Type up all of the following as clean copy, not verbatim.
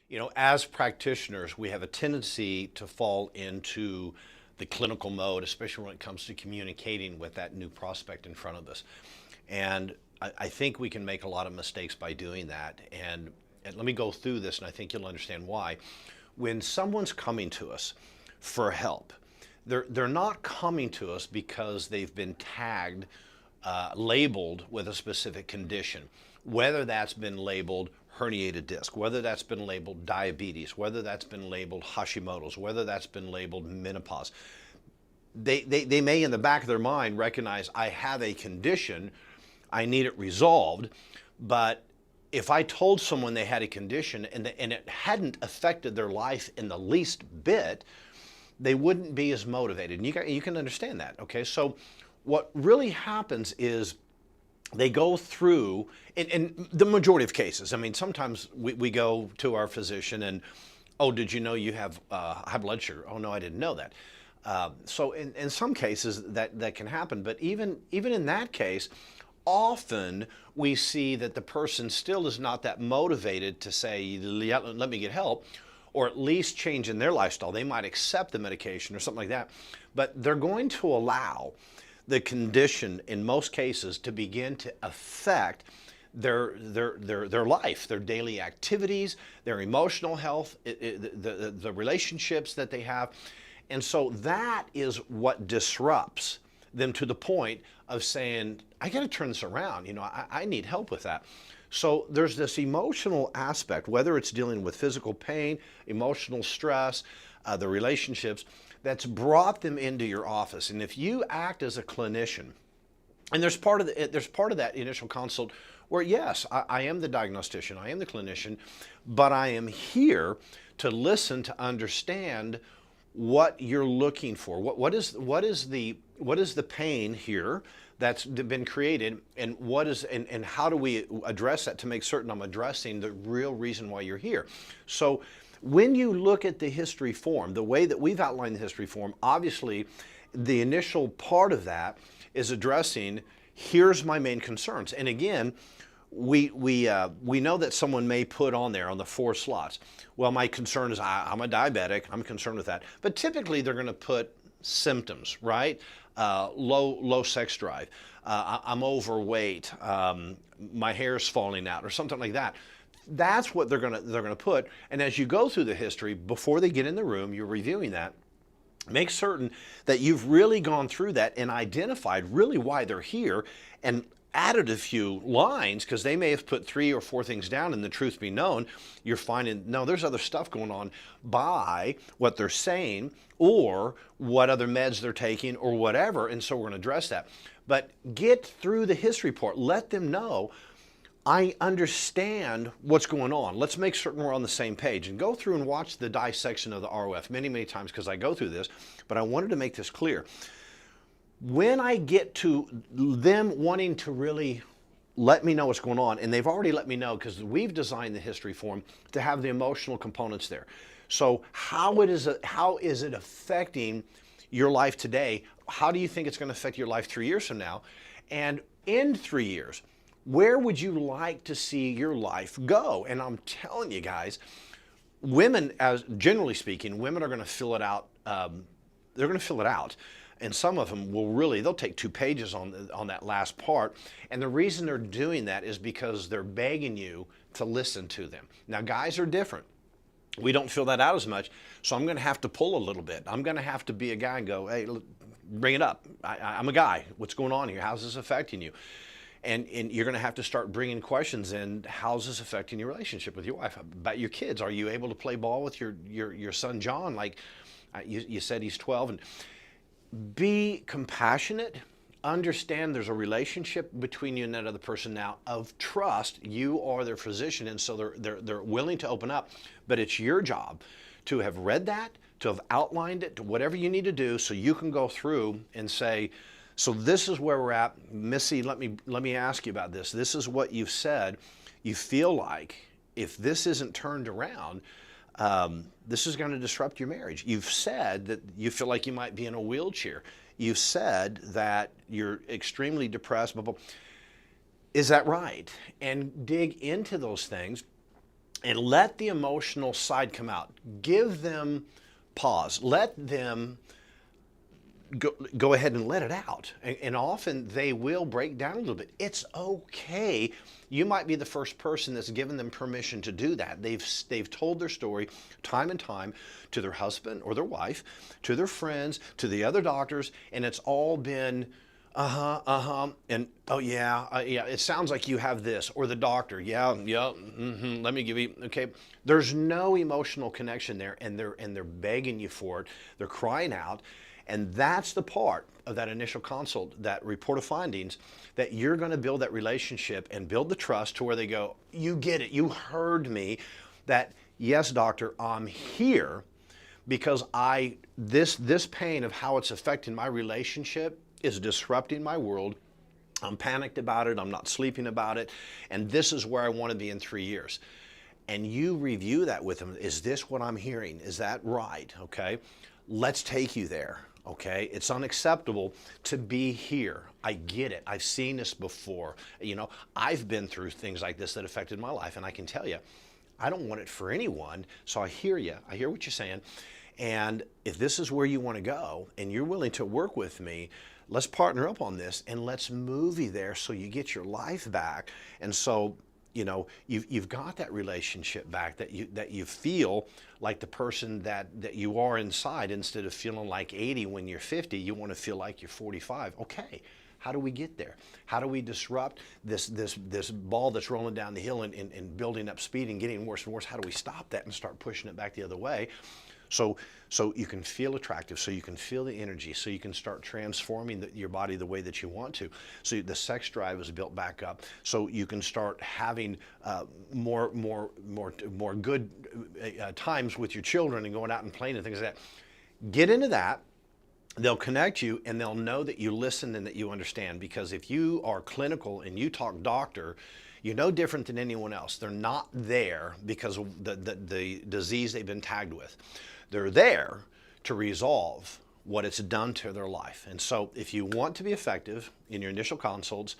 You know, as practitioners, we have a tendency to fall into the clinical mode, especially when it comes to communicating with that new prospect in front of us. And I think we can make a lot of mistakes by doing that. And let me go through this, and I think you'll understand why. When someone's coming to us for help, they're not coming to us because they've been tagged, labeled with a specific condition, whether that's been labeled herniated disc, whether that's been labeled diabetes, whether that's been labeled Hashimoto's, whether that's been labeled menopause. They may in the back of their mind recognize I have a condition, I need it resolved, but if I told someone they had a condition and it hadn't affected their life in the least bit, they wouldn't be as motivated. And you can understand that, okay? So what really happens is they go through, in the majority of cases, I mean, sometimes we go to our physician and, oh, did you know you have high blood sugar? Oh, no, I didn't know that. So in some cases that can happen, but even in that case, often we see that the person still is not that motivated to say, yeah, let me get help, or at least change in their lifestyle. They might accept the medication or something like that, but they're going to allow the condition in most cases to begin to affect their life, their daily activities, their emotional health, the relationships that they have. And so that is what disrupts them to the point of saying, I got to turn this around. You know, I need help with that. So there's this emotional aspect, whether it's dealing with physical pain, emotional stress, the relationships, that's brought them into your office. And if you act as a clinician, and there's part of that initial consult where, yes, I am the diagnostician, I am the clinician, but I am here to listen, to understand what you're looking for. What is the pain here that's been created, and and how do we address that to make certain I'm addressing the real reason why you're here. So when you look at the history form, the way that we've outlined the history form, obviously the initial part of that is addressing, here's my main concerns. And again, we know that someone may put on there on the 4 slots, well, my concern is I'm a diabetic, I'm concerned with that. But typically they're going to put symptoms, right? Low sex drive, I'm overweight, my hair's falling out, or something like that. That's what they're gonna put. And as you go through the history, before they get in the room, you're reviewing that. Make certain that you've really gone through that and identified really why they're here, and added a few lines, because they may have put 3 or 4 things down, and the truth be known, you're finding, no, there's other stuff going on by what they're saying or what other meds they're taking or whatever, and so we're going to address that. But get through the history report. Let them know, I understand what's going on. Let's make certain we're on the same page, and go through and watch the dissection of the ROF many, many times, because I go through this, but I wanted to make this clear. When I get to them wanting to really let me know what's going on, and they've already let me know because we've designed the history form to have the emotional components there. So how is it affecting your life today? How do you think it's going to affect your life 3 years from now? And in 3 years, where would you like to see your life go? And I'm telling you guys, women, as generally speaking, women are going to fill it out. They're going to fill it out. And some of them will really, they'll take 2 pages on that last part. And the reason they're doing that is because they're begging you to listen to them. Now, guys are different. We don't fill that out as much, so I'm going to have to pull a little bit. I'm going to have to be a guy and go, hey, bring it up. I'm a guy. What's going on here? How's this affecting you? And you're going to have to start bringing questions in. How's this affecting your relationship with your wife? About your kids? Are you able to play ball with your son, John? Like you said, he's 12. And be compassionate. Understand there's a relationship between you and that other person now of trust. You are their physician, and so they're willing to open up. But it's your job to have read that, to have outlined it, to whatever you need to do, so you can go through and say, so this is where we're at. Missy, let me ask you about this. This is what you've said. You feel like if this isn't turned around, this is going to disrupt your marriage. You've said that you feel like you might be in a wheelchair. You've said that you're extremely depressed. Blah, blah. Is that right? And dig into those things. and let the emotional side come out. Give them pause. Let them go ahead and let it out. And often they will break down a little bit. It's okay. You might be the first person that's given them permission to do that. They've told their story time and time to their husband or their wife, to their friends, to the other doctors, and it's all been and oh yeah, yeah, it sounds like you have this, or the doctor, yeah, yeah, let me give you, okay. There's no emotional connection there, and they're begging you for it. They're crying out, and that's the part of that initial consult, that report of findings, that you're going to build that relationship and build the trust to where they go, you get it, you heard me, that yes, doctor, I'm here because this pain of how it's affecting my relationship is disrupting my world. I'm panicked about it. I'm not sleeping about it. And this is where I want to be in 3 years. And you review that with them. Is this what I'm hearing? Is that right? Okay. Let's take you there. Okay. It's unacceptable to be here. I get it. I've seen this before. You know, I've been through things like this that affected my life. And I can tell you, I don't want it for anyone. So I hear you. I hear what you're saying. And if this is where you want to go and you're willing to work with me, let's partner up on this and let's move you there so you get your life back. And so, you know, you've got that relationship back, that you feel like the person that you are inside, instead of feeling like 80 when you're 50, you want to feel like you're 45. Okay. How do we get there? How do we disrupt this ball that's rolling down the hill and building up speed and getting worse and worse? How do we stop that and start pushing it back the other way? So you can feel attractive, so you can feel the energy, so you can start transforming your body the way that you want to. So the sex drive is built back up, so you can start having more good times with your children and going out and playing and things like that. Get into that. They'll connect you and they'll know that you listen and that you understand. Because if you are clinical and you talk doctor, you're no different than anyone else. They're not there because of the disease they've been tagged with. They're there to resolve what it's done to their life. And so if you want to be effective in your initial consults,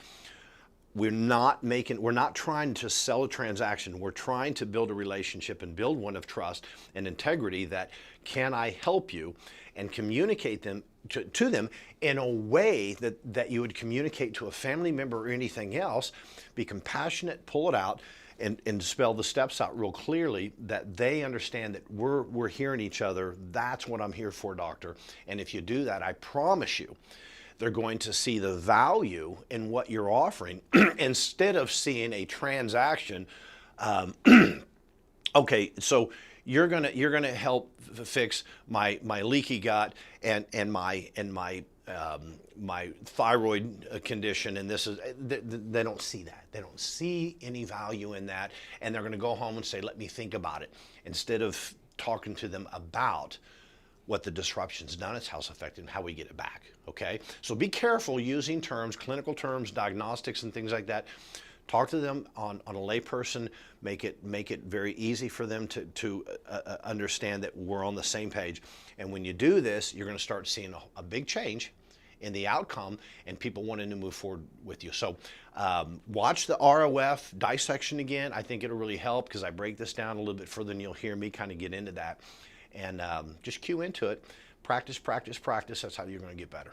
we're not trying to sell a transaction. We're trying to build a relationship and build one of trust and integrity, that can I help you, and communicate them to them in a way that you would communicate to a family member or anything else. Be compassionate, pull it out, and spell the steps out real clearly, that they understand that we're hearing each other. That's what I'm here for, doctor. And if you do that, I promise you, they're going to see the value in what you're offering instead of seeing a transaction. Okay, so you're gonna help fix my leaky gut and my thyroid condition, and this is, they don't see that. They don't see any value in that, and they're gonna go home and say, let me think about it, instead of talking to them about what the disruption's done, its how it's affected, and how we get it back, okay? So be careful using terms, clinical terms, diagnostics and things like that. Talk to them on a layperson, make it very easy for them to understand that we're on the same page. And when you do this, you're gonna start seeing a big change in the outcome, and people wanting to move forward with you. So watch the ROF dissection again. I think it'll really help, because I break this down a little bit further and you'll hear me kind of get into that. And just cue into it. Practice, practice, practice. That's how you're going to get better.